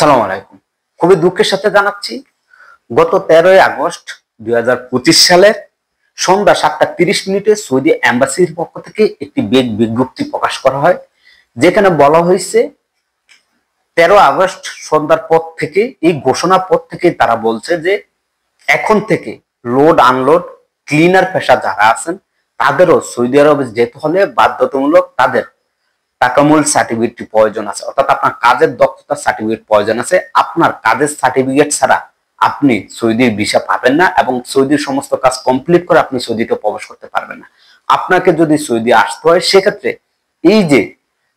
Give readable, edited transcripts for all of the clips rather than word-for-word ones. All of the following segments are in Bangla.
আসসালামু আলাইকুম। খুবই দুঃখের সাথে জানাচ্ছি, গত 13ই আগস্ট 2025 সালের সন্ধ্যা 7:30 সৌদি এম্বাসির পক্ষ থেকে একটি বিজ্ঞপ্তি প্রকাশ করা হয়, যেখানে বলা হয়েছে 13 আগস্ট সন্ধ্যার পর থেকে, এই ঘোষণার পর থেকে তারা বলছে যে এখন থেকে লোড আনলোড ক্লিনার পেশা যারা আছেন তাদেরও সৌদি আরবে যেতে হলে বাধ্যতামূলক তাদের তাকামুল সার্টিফিকেট প্রয়োজন আছে, অর্থাৎ আপনার কাজের দক্ষতার সার্টিফিকেট প্রয়োজন আছে। আপনার কাজের সার্টিফিকেট ছাড়া আপনি সৌদির ভিসা পাবেন না এবং সৌদির সমস্ত কাজ কমপ্লিট করে আপনি সৌদিতে প্রবেশ করতে পারবেন না। আপনাকে যদি সৌদি আসতে হয় সেক্ষেত্রে এই যে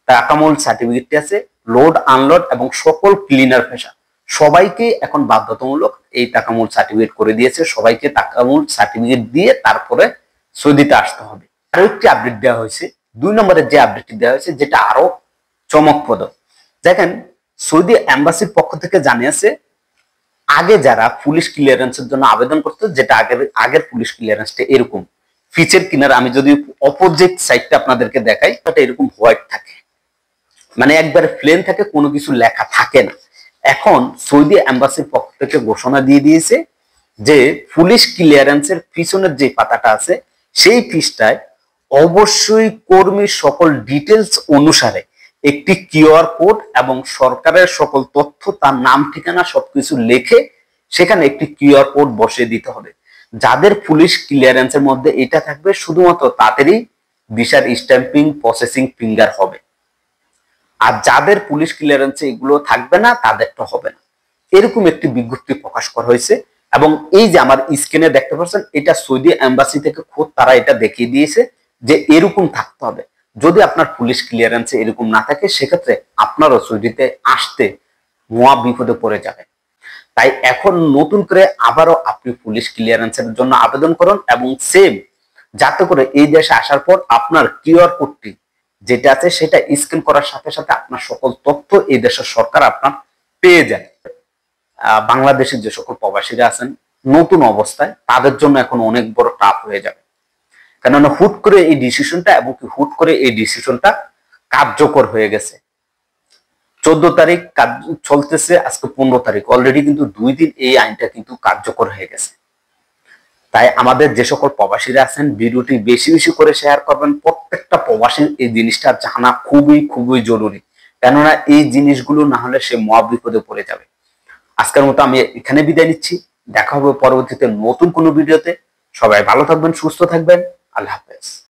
তাকামুল সার্টিফিকেটটি আছে, লোড আনলোড এবং সকল ক্লিনার পেশা সবাইকে এখন বাধ্যতামূলক এই তাকামুল সার্টিফিকেট করে দিয়েছে। সবাইকে তাকামুল সার্টিফিকেট দিয়ে তারপরে সৌদিতে আসতে হবে। আরো একটি আপডেট দেওয়া হয়েছে, 2 নম্বরের যে আপডেটটি দেওয়া হয়েছে যেটা আরো চমকপ্রদ। দেখেন, সৌদি এম্বাসির পক্ষ থেকে জানিয়েছে আগে যারা পুলিশ ক্লিয়ারেন্সের জন্য আবেদন করতো, যেটা আগের পুলিশ ক্লিয়ারেন্সটা এরকম ফিচের কিনার, আমি যদি অপোজিট সাইডটা আপনাদেরকে দেখাই, এটা এরকম হোয়াইট থাকে, মানে একবারে প্লেন থাকে, কোনো কিছু লেখা থাকে না। এখন সৌদি এম্বাসির পক্ষ থেকে ঘোষণা দিয়ে দিয়েছে যে পুলিশ ক্লিয়ারেন্সের পিছনের যে পাতাটা আছে সেই পৃষ্ঠায় অবশ্যই কর্মীর সকল ডিটেলস অনুসারে একটি কিউআর কোড এবং সরকারের সকল তথ্য, তার নাম ঠিকানা সবকিছু লিখে সেখানে একটি কিউআর কোড বসিয়ে দিতে হবে। যাদের পুলিশ ক্লিয়ারেন্সের মধ্যে এটা থাকবে শুধুমাত্র তাদেরই ভিসার স্ট্যাম্পিং প্রসেসিং ফিঙ্গার হবে, আর যাদের পুলিশ ক্লিয়ারেন্সে এগুলো থাকবে না তাদেরটা হবে না। এরকম একটি বিজ্ঞপ্তি প্রকাশ করা হয়েছে এবং এই যে আমার স্ক্রিনে দেখতে পাচ্ছেন, এটা সৌদি এম্বাসি থেকে খোদ তারা এটা দেখিয়ে দিয়েছে যে এরকম থাকতে হবে। যদি আপনার পুলিশ ক্লিয়ারেন্সে এরকম না থাকে সেক্ষেত্রে আপনারও সৌদিতে আসতে মহা বিপদে পড়ে যাবে। তাই এখন নতুন করে আবারও আপনি পুলিশ ক্লিয়ারেন্সের জন্য আবেদন করুন এবং সেম যাতে করে এই দেশে আসার পর আপনার কিউআর কোডটি যেটা আছে সেটা স্ক্যান করার সাথে সাথে আপনার সকল তথ্য এই দেশের সরকার আপনার পেয়ে যায়। বাংলাদেশের যে সকল প্রবাসীরা আছেন নতুন অবস্থায়, তাদের জন্য এখন অনেক বড় টাফ হয়ে যাবে, কেননা হুট করে এই ডিসিশনটা এবং হুট করে এই ডিসিশনটা কার্যকর হয়ে গেছে। 14 তারিখ কাজ চলতেছে, আজকে 15 তারিখ, অলরেডি কিন্তু 2 দিন এই আইনটা কিন্তু কার্যকর হয়ে গেছে। তাই আমাদের যে সকল প্রবাসীরা আছেন ভিডিওটি বেশি বেশি করে শেয়ার করবেন। প্রত্যেকটা প্রবাসীর এই জিনিসটা জানা খুবই খুবই জরুরি, কেননা এই জিনিসগুলো না হলে সে মহা বিপদে পড়ে যাবে। আজকের মতো আমি এখানে বিদায় নিচ্ছি, দেখা হবে পরবর্তীতে নতুন কোনো ভিডিওতে। সবাই ভালো থাকবেন, সুস্থ থাকবেন, আল্লাহ হাফেজ।